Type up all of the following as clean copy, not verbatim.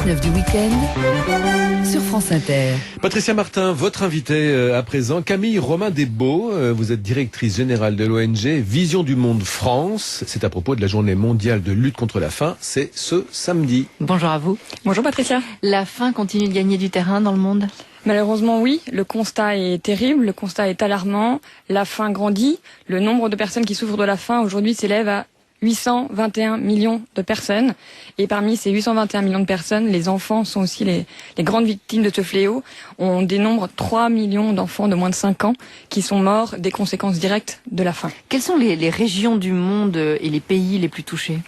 6-9 du week-end sur France Inter. Patricia Martin, votre invitée à présent, Camille Romain-Desbaux, vous êtes directrice générale de l'ONG Vision du Monde France. C'est à propos de la journée mondiale de lutte contre la faim, c'est ce samedi. Bonjour à vous. Bonjour Patricia. La faim continue de gagner du terrain dans le monde ? Malheureusement oui, le constat est terrible, le constat est alarmant, la faim grandit, le nombre de personnes qui souffrent de la faim aujourd'hui s'élève à 821 millions de personnes, et parmi ces 821 millions de personnes, les enfants sont aussi les grandes victimes de ce fléau. On dénombre 3 millions d'enfants de moins de 5 ans qui sont morts des conséquences directes de la faim. Quelles sont les régions du monde et les pays les plus touchés ?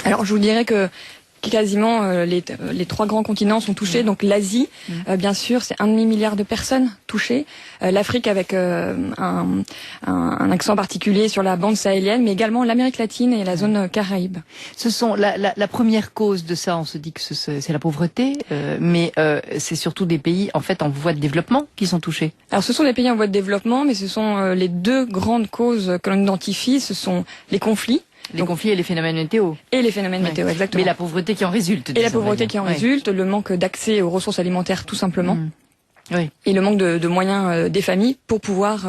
Alors je vous dirais que quasiment les 3 grands continents sont touchés. Donc l'Asie, bien sûr, c'est 1,5 milliard de personnes touchées. L'Afrique avec un accent particulier sur la bande sahélienne, mais également l'Amérique latine et la zone Caraïbe. Ce sont la première cause de ça, on se dit que c'est la pauvreté, mais c'est surtout des pays en fait en voie de développement qui sont touchés. Alors ce sont des pays en voie de développement, mais ce sont les 2 grandes causes que l'on identifie, ce sont les conflits. Les conflits et les phénomènes météo. Et les phénomènes météo, exactement. Mais la pauvreté qui en résulte. Et la pauvreté qui en résulte, le manque d'accès aux ressources alimentaires tout simplement. Oui. Et le manque de moyens des familles pour pouvoir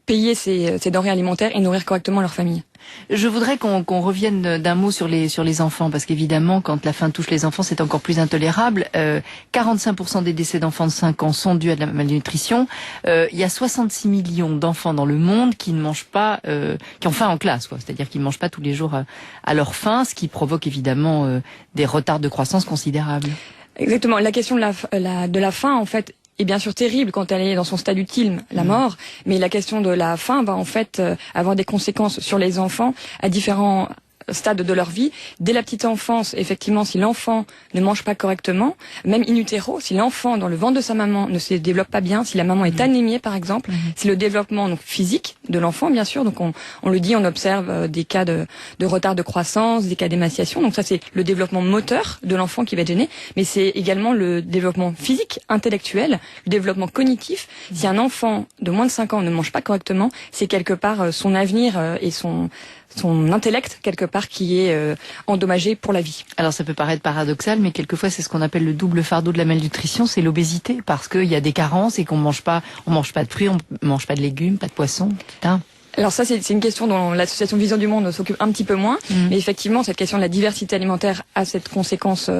payer ces denrées alimentaires et nourrir correctement leur famille. Je voudrais qu'on revienne d'un mot sur les enfants, parce qu'évidemment, quand la faim touche les enfants, c'est encore plus intolérable. 45% des décès d'enfants de 5 ans sont dus à de la malnutrition. Il y a 66 millions d'enfants dans le monde qui ne mangent pas, qui ont faim en classe, quoi. C'est-à-dire qu'ils ne mangent pas tous les jours à leur faim, ce qui provoque évidemment des retards de croissance considérables. Exactement. La question de la faim, en fait, est bien sûr terrible quand elle est dans son stade ultime, la mort, mais la question de la faim va en fait avoir des conséquences sur les enfants à différents stades de leur vie. Dès la petite enfance, effectivement, si l'enfant ne mange pas correctement, même in utero, si l'enfant dans le ventre de sa maman ne se développe pas bien, si la maman est anémiée par exemple, si le développement donc physique de l'enfant bien sûr, donc on le dit, on observe des cas de retard de croissance, des cas d'émaciation, donc ça c'est le développement moteur de l'enfant qui va être gêné, mais c'est également le développement physique, intellectuel, le développement cognitif. Si un enfant de moins de 5 ans ne mange pas correctement, c'est quelque part son avenir et son intellect, quelque part, qui est endommagé pour la vie. Alors ça peut paraître paradoxal, mais quelquefois c'est ce qu'on appelle le double fardeau de la malnutrition, c'est l'obésité, parce qu'il y a des carences et qu'on mange pas de fruits, on mange pas de légumes, pas de poissons, etc. Alors ça, c'est une question dont l'association Vision du Monde s'occupe un petit peu moins, mais effectivement, cette question de la diversité alimentaire a cette conséquence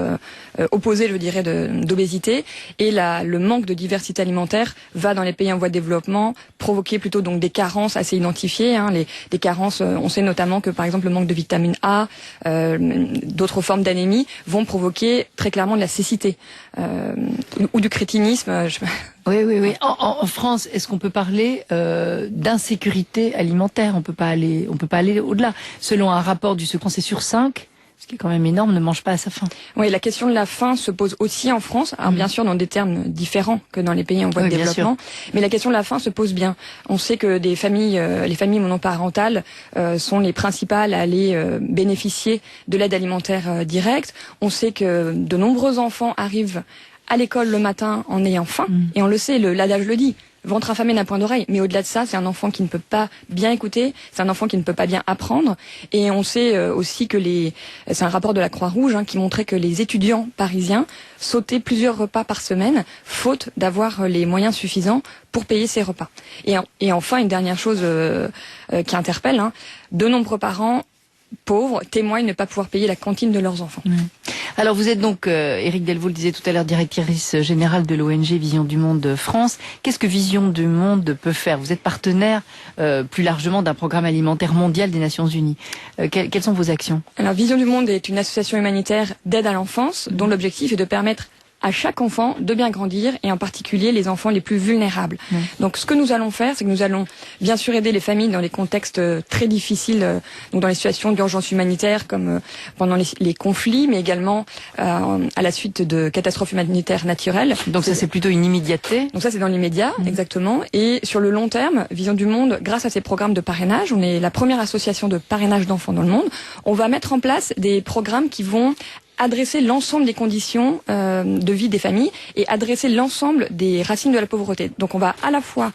opposée, je dirais, d'obésité, et le manque de diversité alimentaire va dans les pays en voie de développement provoquer plutôt donc des carences assez identifiées. Des carences, on sait notamment que par exemple le manque de vitamine A, d'autres formes d'anémie vont provoquer très clairement de la cécité ou du crétinisme. Oui. En France, est-ce qu'on peut parler d'insécurité alimentaire ? On peut pas aller au-delà. Selon un rapport du Secours, c'est sur 5, ce qui est quand même énorme, ne mange pas à sa faim. Oui, la question de la faim se pose aussi en France, alors bien sûr dans des termes différents que dans les pays en voie de développement, mais la question de la faim se pose bien. On sait que les familles monoparentales sont les principales à aller bénéficier de l'aide alimentaire directe. On sait que de nombreux enfants arrivent à l'école le matin en ayant faim, et on le sait, l'adage le dit, ventre affamé n'a point d'oreille, mais au-delà de ça, c'est un enfant qui ne peut pas bien écouter, c'est un enfant qui ne peut pas bien apprendre, et on sait aussi que c'est un rapport de la Croix-Rouge qui montrait que les étudiants parisiens sautaient plusieurs repas par semaine, faute d'avoir les moyens suffisants pour payer ces repas. Et enfin, une dernière chose qui interpelle, de nombreux parents pauvres témoignent ne pas pouvoir payer la cantine de leurs enfants. Alors vous êtes donc, Éric Delvaux le disait tout à l'heure, directrice générale de l'ONG Vision du Monde France. Qu'est-ce que Vision du Monde peut faire ? Vous êtes partenaire plus largement d'un programme alimentaire mondial des Nations Unies. Quelles sont vos actions ? Alors Vision du Monde est une association humanitaire d'aide à l'enfance dont l'objectif est de permettre à chaque enfant de bien grandir, et en particulier les enfants les plus vulnérables. Donc ce que nous allons faire, c'est que nous allons bien sûr aider les familles dans les contextes très difficiles, donc dans les situations d'urgence humanitaire comme pendant les conflits, mais également à la suite de catastrophes humanitaires naturelles. Donc ça c'est plutôt une immédiateté. Donc ça c'est dans l'immédiat, exactement. Et sur le long terme, Vision du Monde, grâce à ces programmes de parrainage, on est la première association de parrainage d'enfants dans le monde, on va mettre en place des programmes qui vont adresser l'ensemble des conditions de vie des familles et adresser l'ensemble des racines de la pauvreté. Donc on va à la fois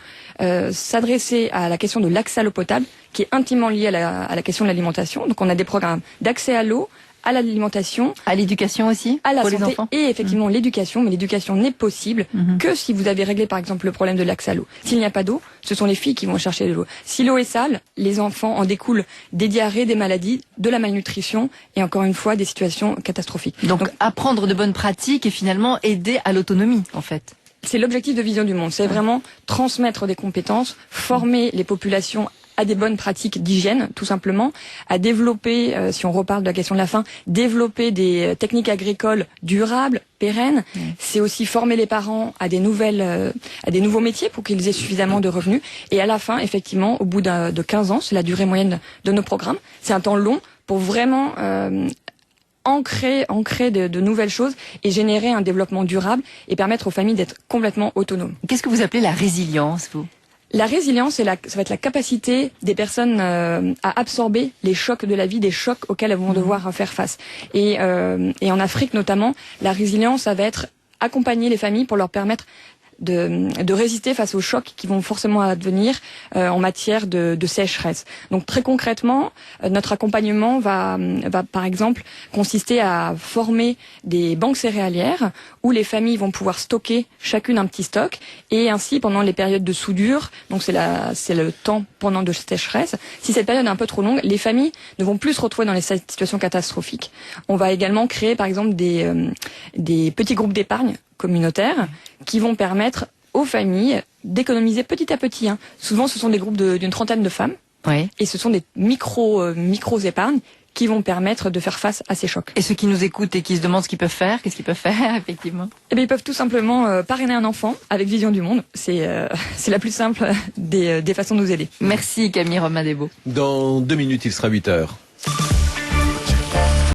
s'adresser à la question de l'accès à l'eau potable, qui est intimement liée à la question de l'alimentation. Donc on a des programmes d'accès à l'eau, à l'alimentation, à l'éducation aussi, à la pour les santé enfants. et effectivement l'éducation. Mais l'éducation n'est possible que si vous avez réglé par exemple le problème de l'accès à l'eau. S'il n'y a pas d'eau, ce sont les filles qui vont chercher de l'eau. Si l'eau est sale, les enfants en découlent des diarrhées, des maladies, de la malnutrition et encore une fois des situations catastrophiques. Donc apprendre de bonnes pratiques et finalement aider à l'autonomie en fait. C'est l'objectif de Vision du Monde, c'est vraiment transmettre des compétences, former les populations à des bonnes pratiques d'hygiène, tout simplement, à développer, si on reparle de la question de la faim, développer des techniques agricoles durables, pérennes. C'est aussi former les parents à des nouveaux métiers pour qu'ils aient suffisamment de revenus. Et à la fin, effectivement, au bout de 15 ans, c'est la durée moyenne de nos programmes. C'est un temps long pour vraiment ancrer de nouvelles choses et générer un développement durable et permettre aux familles d'être complètement autonomes. Qu'est-ce que vous appelez la résilience, vous ? La résilience, ça va être la capacité des personnes à absorber les chocs de la vie, des chocs auxquels elles vont devoir faire face. Et en Afrique notamment, la résilience, ça va être accompagner les familles pour leur permettre de résister face aux chocs qui vont forcément advenir en matière de sécheresse. Donc très concrètement, notre accompagnement va par exemple consister à former des banques céréalières où les familles vont pouvoir stocker chacune un petit stock et ainsi pendant les périodes de soudure, donc c'est le temps pendant de sécheresse, si cette période est un peu trop longue, les familles ne vont plus se retrouver dans les situations catastrophiques. On va également créer par exemple des petits groupes d'épargne communautaires qui vont permettre aux familles d'économiser petit à petit. Souvent, ce sont des groupes d'une trentaine de femmes. Oui. Et ce sont des micros épargnes qui vont permettre de faire face à ces chocs. Et ceux qui nous écoutent et qui se demandent ce qu'ils peuvent faire, qu'est-ce qu'ils peuvent faire, effectivement ? Eh bien, ils peuvent tout simplement parrainer un enfant avec Vision du Monde. C'est la plus simple des façons de nous aider. Merci Camille Romain-Desbaux. Dans 2 minutes, il sera 8 heures.